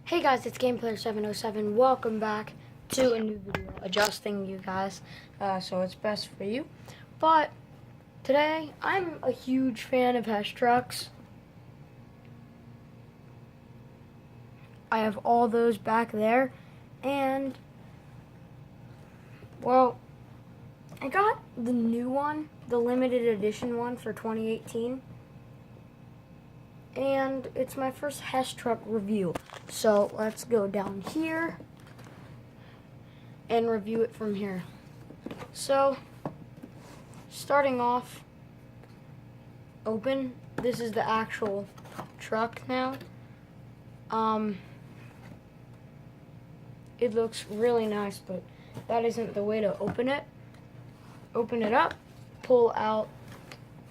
Hey guys, it's GamePlayer707. Welcome back to a new video, adjusting you guys, so it's best for you. But today, I'm a huge fan of Hess trucks. I have all those back there, and well, I got the new one, the limited edition one for 2018. And it's my first Hess truck review. So let's go down here and review it from here. So, starting off, open. This is the actual truck now. It looks really nice, but that isn't the way to open it. Open it up, pull out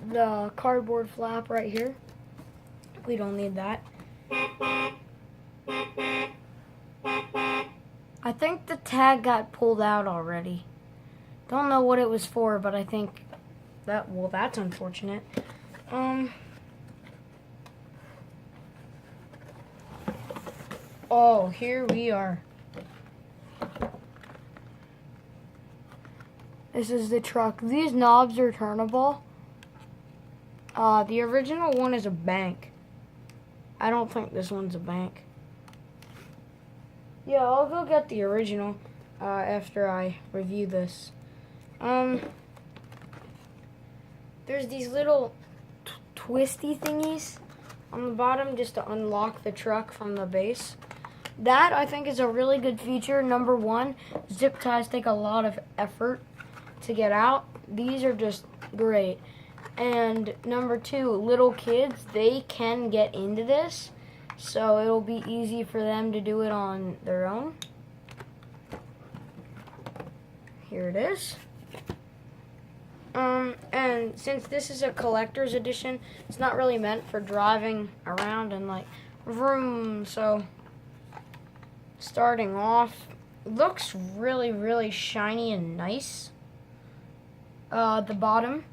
the cardboard flap right here. We don't need that. I think the tag got pulled out already. Don't know what it was for, but I think that, well, that's unfortunate. Oh, here we are. This is the truck. These knobs are turnable. The original one is a bank. I don't think this one's a bank. Yeah, I'll go get the original after I review this. There's these little twisty thingies on the bottom just to unlock the truck from the base. That, I think, is a really good feature. Number one, zip ties take a lot of effort to get out. These are just great. And number two, little kids, they can get into this, so it'll be easy for them to do it on their own. Here it is. And since this is a collector's edition, it's not really meant for driving around and like vroom. So starting off, looks really, really shiny and nice. The bottom.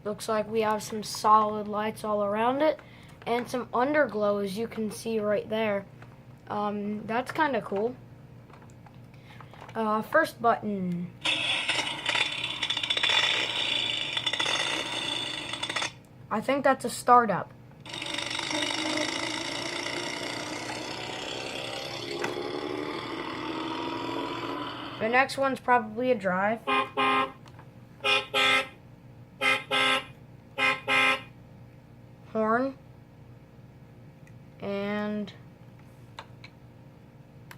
Looks like we have some solid lights all around it and some underglow, as you can see right there. That's kind of cool. First button. I think that's a startup. The next one's probably a drive. Horn. And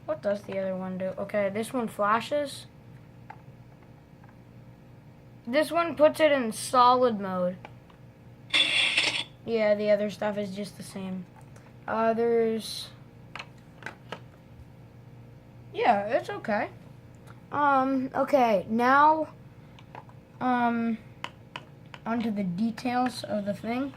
what does the other one do? Okay, this one flashes. This one puts it in solid mode. Yeah, the other stuff is just the same. Yeah, it's okay. Okay, now, onto the details of the thing.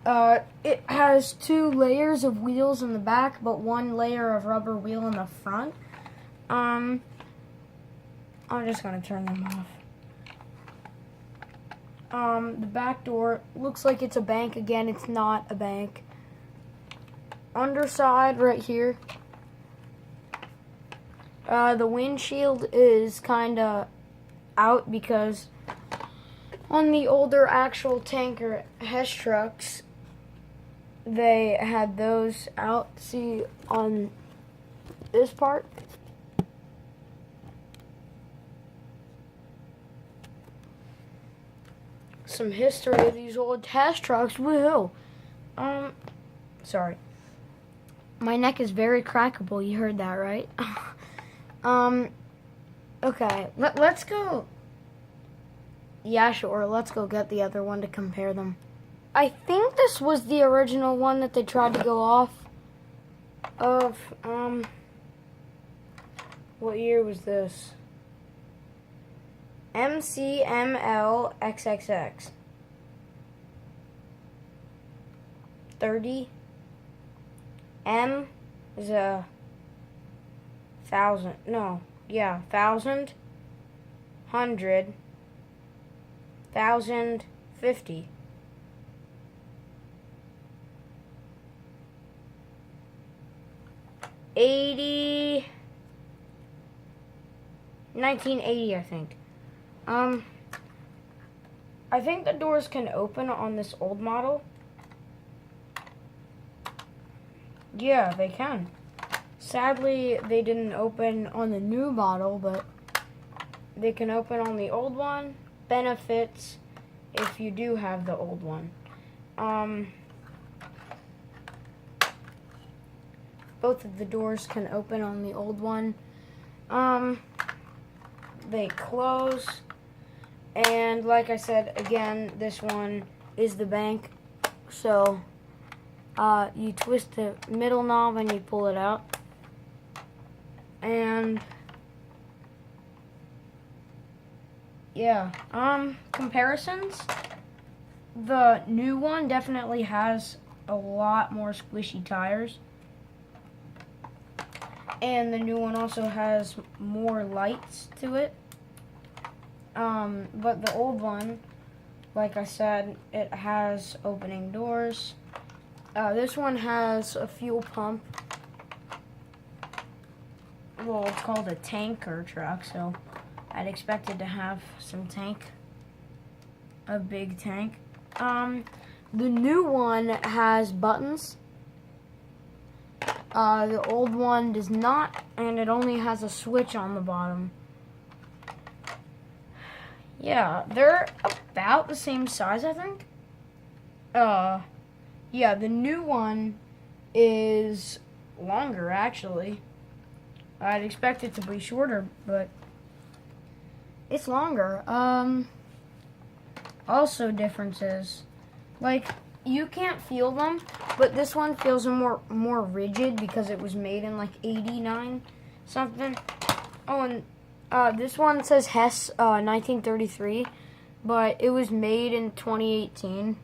It has 2 layers of wheels in the back, but 1 layer of rubber wheel in the front. I'm just gonna turn them off. The back door looks like it's a bank. Again, it's not a bank. Underside right here. The windshield is kinda out because on the older actual tanker Hess trucks, they had those out. See on this part? Some history of these old Hess trucks. Woohoo! Sorry. My neck is very crackable. You heard that, right? Okay. Let's go. Yeah, sure. Let's go get the other one to compare them. I think this was the original one that they tried to go off of. What year was this? MCML XXX. 30. M is a 1,000. No, yeah, 1,000. 100. 1,050. 50. 50. 1980, I think. I think the doors can open on this old model. Yeah, they can. Sadly, they didn't open on the new model, but they can open on the old one. Benefits if you do have the old one. Both of the doors can open on the old one. They close. And like I said, again, this one is the bank. So you twist the middle knob and you pull it out. And yeah, comparisons. The new one definitely has a lot more squishy tires. And the new one also has more lights to it. But the old one, like I said, it has opening doors. This one has a fuel pump. Well, it's called a tanker truck, so I'd expect it to have some tank. A big tank. The new one has buttons. The old one does not, and it only has a switch on the bottom. Yeah, they're about the same size, I think. Yeah, the new one is longer, actually. I'd expect it to be shorter, but it's longer. Also differences. Like, you can't feel them, but this one feels more rigid because it was made in like 89 something. Oh, and this one says Hess 1933, but it was made in 2018.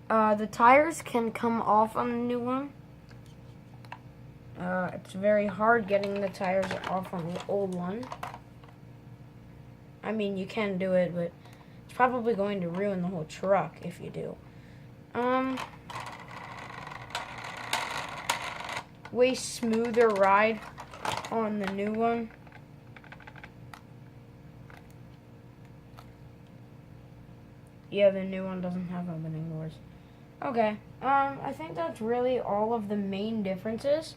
The tires can come off on the new one. It's very hard getting the tires off on the old one. I mean, you can do it, but it's probably going to ruin the whole truck if you do. Way smoother ride on the new one. Yeah, the new one doesn't have opening doors. Okay, I think that's really all of the main differences.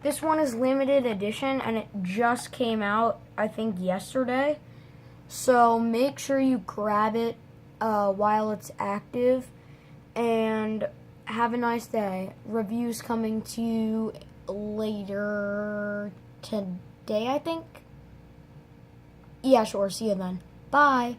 This one is limited edition, and it just came out, I think, yesterday. So make sure you grab it while it's active, and have a nice day. Reviews coming to you later today, I think. Yeah, sure. See you then. Bye.